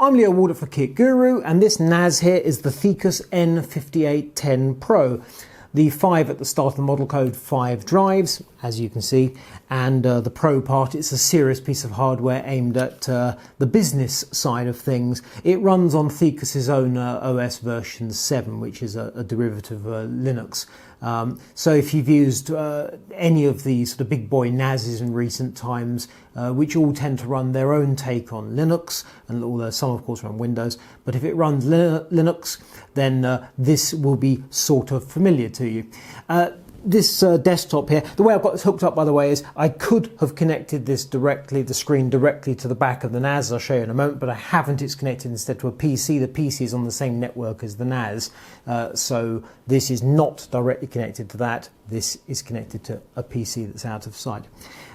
I'm Leo Walder for Kit Guru, and this NAS here is the Thecus N5810 Pro. The 5 at the start of the model code, 5 drives, as you can see, and the Pro part, it's a serious piece of hardware aimed at the business side of things. It runs on Thecus's own OS version 7, which is a derivative of Linux. So if you've used any of the sort of big boy NASs in recent times, which all tend to run their own take on Linux, and although some of course run Windows, but if it runs Linux, then this will be sort of familiar to you. This desktop here, the way I've got this hooked up, by the way, is I could have connected this directly, the screen directly to the back of the NAS, I'll show you in a moment, but I haven't. It's connected instead to a PC. The PC is on the same network as the NAS, so this is not directly connected to that. This is connected to a PC that's out of sight.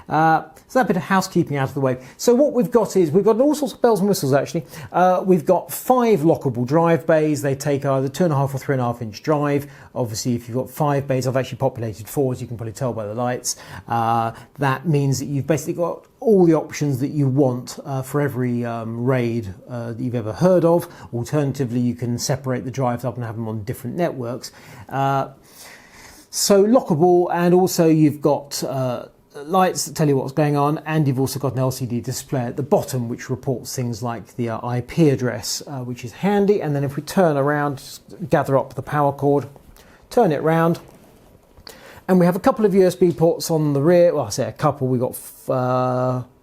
So that bit of housekeeping out of the way. So what we've got is, we've got all sorts of bells and whistles actually. We've got 5 lockable drive bays. They take either 2.5 or 3.5 inch drive. Obviously if you've got 5 bays, I've actually populated 4, as you can probably tell by the lights. That means that you've basically got all the options that you want for every RAID that you've ever heard of. Alternatively, you can separate the drives up and have them on different networks. So lockable, and also you've got lights that tell you what's going on, and you've also got an LCD display at the bottom which reports things like the IP address, which is handy. And then if we turn around, just gather up the power cord, turn it round, and we have a couple of USB ports on the rear. Well, I say a couple, we've got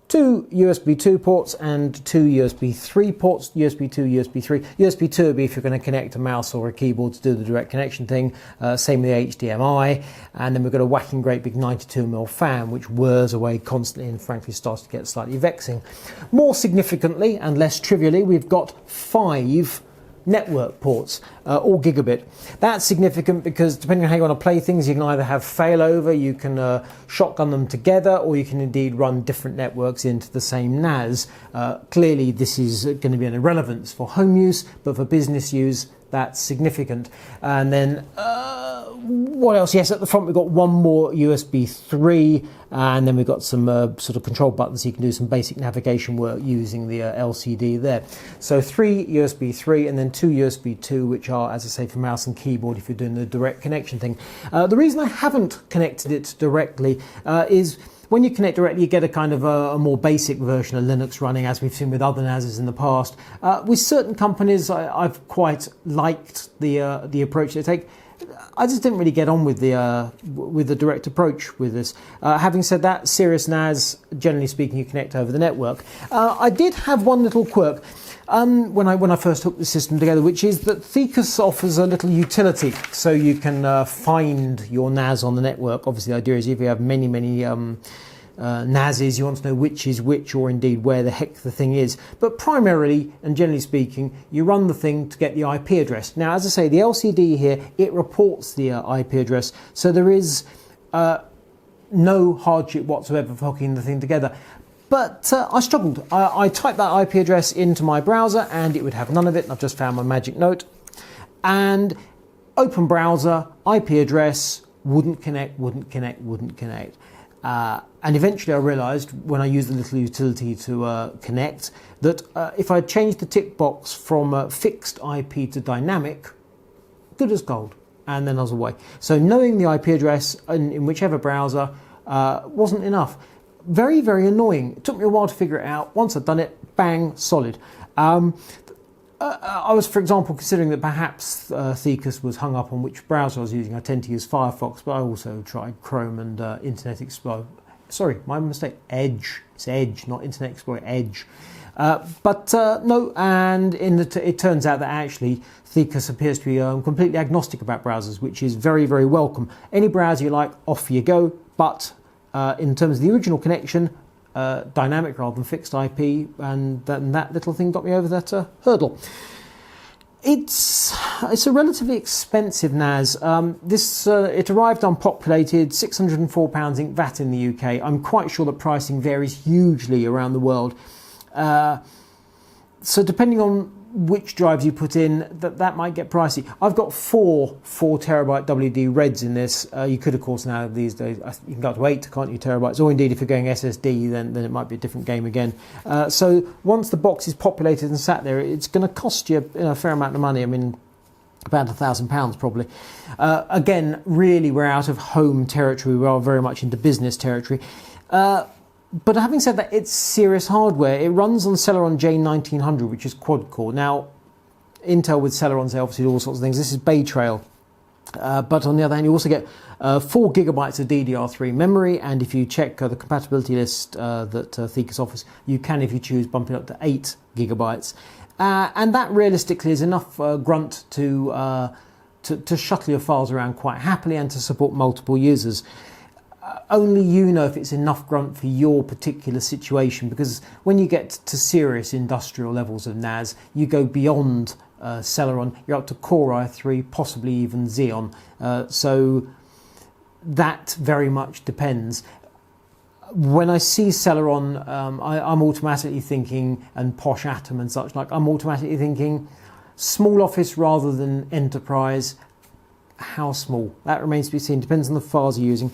2 USB 2 ports and 2 USB 3 ports. USB 2, USB 3. USB 2 would be if you're going to connect a mouse or a keyboard to do the direct connection thing. Same with the HDMI. And then we've got a whacking great big 92mm fan, which whirs away constantly and frankly starts to get slightly vexing. More significantly and less trivially, we've got 5 network ports, all gigabit. That's significant because depending on how you want to play things, you can either have failover, you can shotgun them together, or you can indeed run different networks into the same NAS. Clearly this is going to be an irrelevance for home use, but for business use that's significant. And then what else? Yes, at the front we've got 1 more USB 3, and then we've got some sort of control buttons so you can do some basic navigation work using the LCD there. So 3 USB 3 and then 2 USB 2, which are, as I say, for mouse and keyboard if you're doing the direct connection thing. The reason I haven't connected it directly is when you connect directly, you get a kind of a more basic version of Linux running, as we've seen with other NASs in the past. With certain companies, I've quite liked the approach they take. I just didn't really get on with the direct approach with this. Having said that, serious NAS, generally speaking, you connect over the network. I did have one little quirk when I first hooked the system together, which is that Thecus offers a little utility, so you can find your NAS on the network. Obviously, the idea is if you have many NASs, you want to know which is which, or indeed where the heck the thing is. But primarily and generally speaking, you run the thing to get the IP address. Now, as I say, the LCD here, it reports the IP address, so there is no hardship whatsoever for hooking the thing together. But I struggled. I typed that IP address into my browser and it would have none of it, and I've just found my magic note. And open browser, IP address, wouldn't connect. And eventually I realised, when I used the little utility to connect, that if I changed the tick box from fixed IP to dynamic, good as gold. And then I was away. So knowing the IP address in whichever browser wasn't enough. Very, very annoying. It took me a while to figure it out. Once I'd done it, bang, solid. I was, for example, considering that perhaps Thecus was hung up on which browser I was using. I tend to use Firefox, but I also tried Chrome and Internet Explorer. Sorry, my mistake, Edge. It's Edge, not Internet Explorer, Edge. No, and it turns out that actually Thecus appears to be completely agnostic about browsers, which is very, very welcome. Any browser you like, off you go. But in terms of the original connection, dynamic rather than fixed IP, and that little thing got me over that hurdle. It's a relatively expensive NAS. It arrived unpopulated, £604 Inc. VAT in the UK. I'm quite sure that pricing varies hugely around the world. So depending on which drives you put in, that might get pricey. I've got four 4TB WD Reds in this. You could, of course, now these days, you can go up to 8, can't you, terabytes? Or indeed, if you're going SSD, then it might be a different game again. So once the box is populated and sat there, it's going to cost you a fair amount of money. I mean, about £1,000 probably. Again, really, we're out of home territory. We are very much into business territory. But having said that, it's serious hardware. It runs on Celeron J1900, which is quad-core. Now, Intel with Celerons, they obviously do all sorts of things. This is Bay Trail. But on the other hand, you also get 4 gigabytes of DDR3 memory, and if you check the compatibility list that Thecus offers, you can, if you choose, bump it up to 8 gigabytes. And that realistically is enough grunt to shuttle your files around quite happily and to support multiple users. Only you know if it's enough grunt for your particular situation, because when you get to serious industrial levels of NAS, you go beyond Celeron, you're up to Core i3, possibly even Xeon. So that very much depends. When I see Celeron, I'm automatically thinking, and Posh Atom and such like, I'm automatically thinking small office rather than enterprise. How small? That remains to be seen, depends on the files you're using.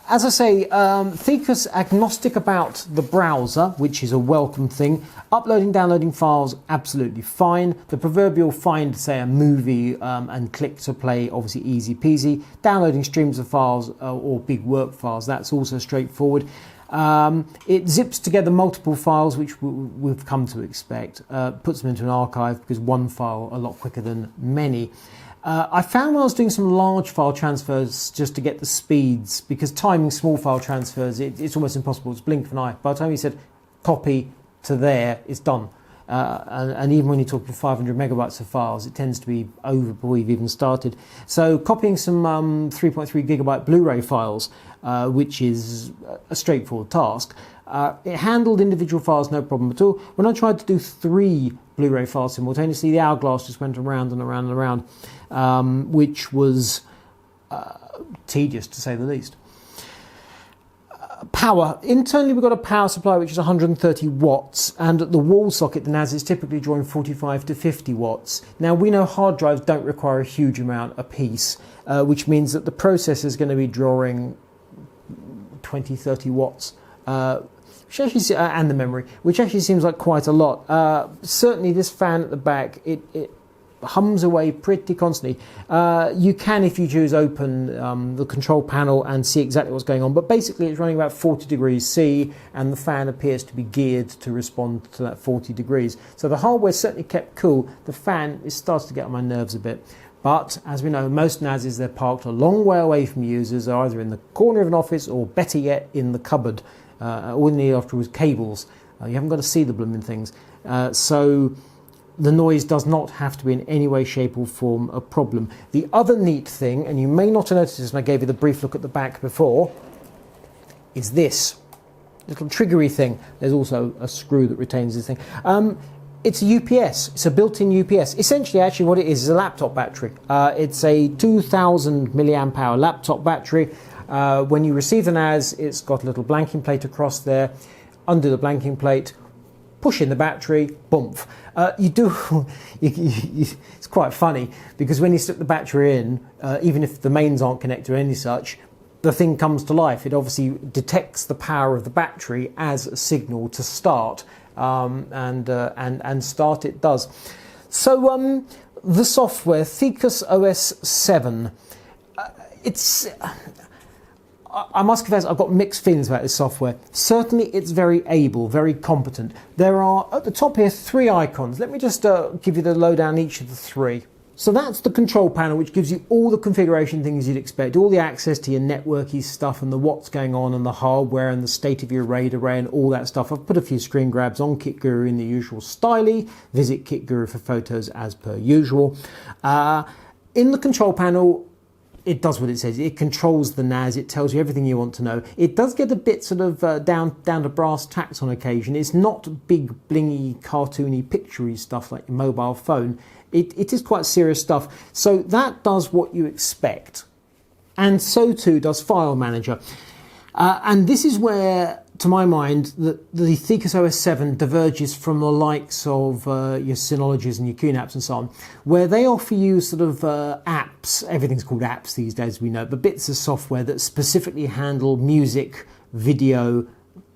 As I say, Thecus agnostic about the browser, which is a welcome thing. Uploading, downloading files, absolutely fine. The proverbial find, say, a movie and click to play, obviously easy peasy. Downloading streams of files or big work files, that's also straightforward. It zips together multiple files, which we've come to expect. Puts them into an archive, because one file a lot quicker than many. I found when I was doing some large file transfers just to get the speeds, because timing small file transfers, it's almost impossible. It's blink of an eye. By the time you said copy to there, it's done. And even when you're talking 500 megabytes of files, it tends to be over before you've even started. So copying some 3.3 gigabyte Blu-ray files, which is a straightforward task, it handled individual files no problem at all. When I tried to do 3 Blu-ray files simultaneously, the hourglass just went around and around and around, which was tedious to say the least. Power. Internally, we've got a power supply which is 130 watts, and at the wall socket, the NAS is typically drawing 45 to 50 watts. Now, we know hard drives don't require a huge amount apiece, which means that the processor is going to be drawing 20, 30 watts. Which actually, and the memory, which actually seems like quite a lot. Certainly this fan at the back, it hums away pretty constantly. You can, if you choose, open the control panel and see exactly what's going on, but basically it's running about 40 degrees C, and the fan appears to be geared to respond to that 40 degrees. So the hardware's certainly kept cool. The fan is starting to get on my nerves a bit. But, as we know, most NASs, they're parked a long way away from users, are either in the corner of an office or, better yet, in the cupboard. All you need afterwards cables. You haven't got to see the blooming things. So the noise does not have to be in any way, shape or form a problem. The other neat thing, and you may not have noticed this when I gave you the brief look at the back before, is this little triggery thing. There's also a screw that retains this thing. It's a UPS. It's a built-in UPS. Essentially, actually, what it is a laptop battery. It's a 2,000 milliamp hour laptop battery. When you receive the NAS, it's got a little blanking plate across there. Undo the blanking plate, push in the battery, boomf. It's quite funny, because when you slip the battery in, even if the mains aren't connected or any such, the thing comes to life. It obviously detects the power of the battery as a signal to start, and start it does. So the software, Thecus OS 7, I must confess, I've got mixed feelings about this software. Certainly, it's very able, very competent. There are, at the top here, 3 icons. Let me just give you the lowdown on each of the 3. So that's the control panel, which gives you all the configuration things you'd expect, all the access to your networky stuff and the what's going on and the hardware and the state of your RAID array and all that stuff. I've put a few screen grabs on KitGuru in the usual style. Visit KitGuru for photos as per usual. In the control panel, it does what it says. It controls the NAS. It tells you everything you want to know. It does get a bit sort of down to brass tacks on occasion. It's not big, blingy, cartoony, picturey stuff like your mobile phone. It is quite serious stuff. So that does what you expect. And so too does File Manager. And this is where, to my mind, the Thecus OS 7 diverges from the likes of your Synologies and your QNAPs and so on, where they offer you sort of apps, everything's called apps these days, we know, but bits of software that specifically handle music, video,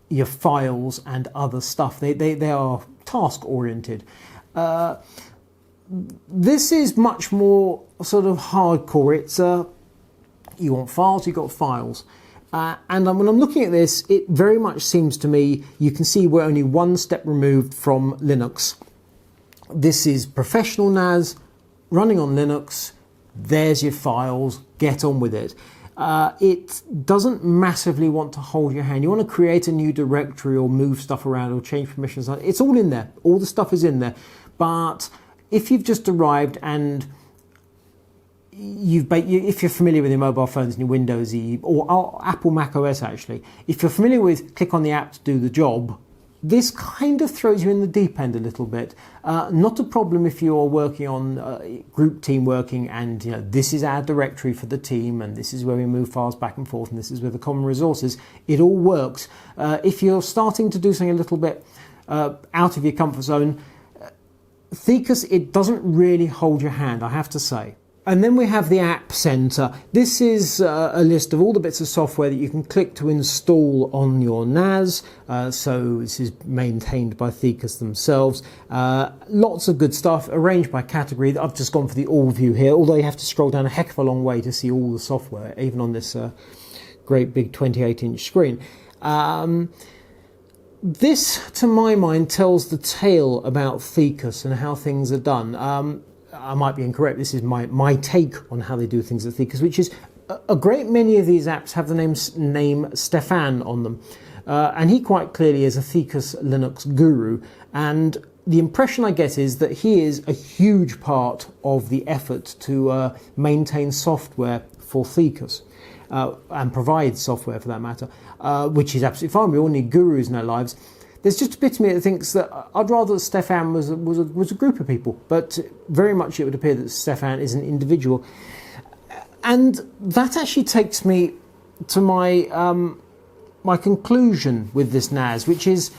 your files and other stuff. They are task-oriented. This is much more sort of hardcore. It's you want files, you've got files. And when I'm looking at this, it very much seems to me, you can see we're only one step removed from Linux. This is professional NAS, running on Linux, there's your files, get on with it. It doesn't massively want to hold your hand. You want to create a new directory or move stuff around or change permissions. It's all in there. All the stuff is in there. But if you've just arrived and if you're familiar with your mobile phones and your Windows or Apple Mac OS actually, if you're familiar with click on the app to do the job, this kind of throws you in the deep end a little bit. Not a problem if you're working on group team working and this is our directory for the team and this is where we move files back and forth and this is where the common resources. It all works. If you're starting to do something a little bit out of your comfort zone, Thecus, it doesn't really hold your hand, I have to say. And then we have the App Center. This is a list of all the bits of software that you can click to install on your NAS. So this is maintained by Thecus themselves. Lots of good stuff, arranged by category. I've just gone for the all view here, although you have to scroll down a heck of a long way to see all the software, even on this great big 28-inch screen. This, to my mind, tells the tale about Thecus and how things are done. I might be incorrect, this is my take on how they do things at Thecus, which is a great many of these apps have the name Stefan on them. And he quite clearly is a Thecus Linux guru. And the impression I get is that he is a huge part of the effort to maintain software for Thecus. And provide software for that matter, which is absolutely fine. We all need gurus in our lives. There's just a bit of me that thinks that I'd rather that Stefan was a group of people, but very much it would appear that Stefan is an individual. And that actually takes me to my my conclusion with this NAS, which is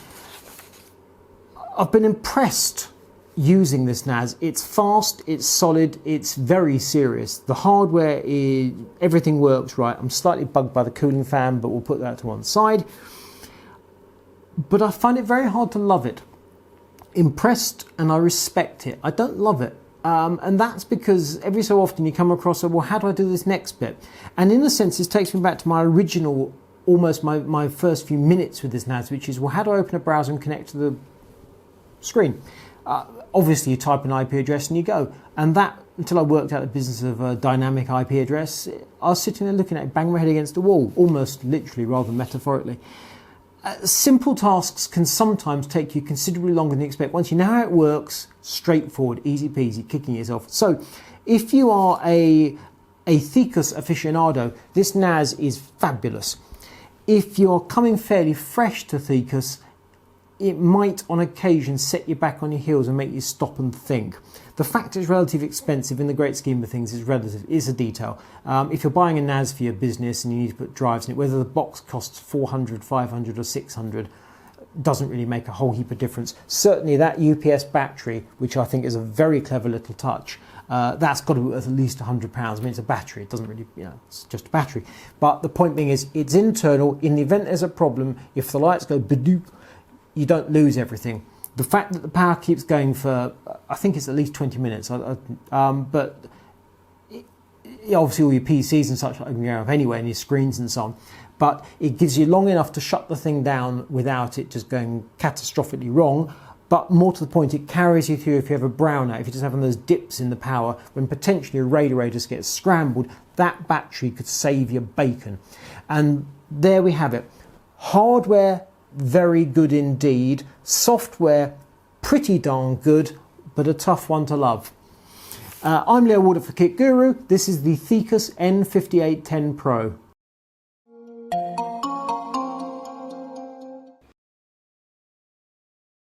I've been impressed using this NAS. It's fast, it's solid, it's very serious. The hardware is, everything works right. I'm slightly bugged by the cooling fan, but we'll put that to one side. But I find it very hard to love it. Impressed and I respect it. I don't love it. And that's because every so often you come across, well, how do I do this next bit? And in a sense, this takes me back to my original, almost my first few minutes with this NAS, which is, well, how do I open a browser and connect to the screen? Obviously, you type an IP address and you go. And that, until I worked out the business of a dynamic IP address, I was sitting there looking at it, bang my head against the wall, almost literally rather than metaphorically. Simple tasks can sometimes take you considerably longer than you expect. Once you know how it works, straightforward, easy peasy, kicking yourself. So if you are a Thecus aficionado, this NAS is fabulous. If you're coming fairly fresh to Thecus, it might on occasion set you back on your heels and make you stop and think. The fact it's relatively expensive in the great scheme of things is a detail. If you're buying a NAS for your business and you need to put drives in it, whether the box costs 400, 500 or 600 doesn't really make a whole heap of difference. Certainly that UPS battery, which I think is a very clever little touch, that's got to be worth at least £100. I mean, it's a battery, it doesn't really, it's just a battery. But the point being is, it's internal. In the event there's a problem, if the lights go badoop, you don't lose everything. The fact that the power keeps going for, I think it's at least 20 minutes, but obviously all your PCs and such can go off anyway, and your screens and so on, but it gives you long enough to shut the thing down without it just going catastrophically wrong. But more to the point, it carries you through if you have a brownout, if you just have one of those dips in the power, when potentially a radio just gets scrambled, that battery could save your bacon. And there we have it. Hardware, very good indeed. Software, pretty darn good, but a tough one to love. I'm Leo Warder for Kit Guru. This is the Thecus N5810 Pro.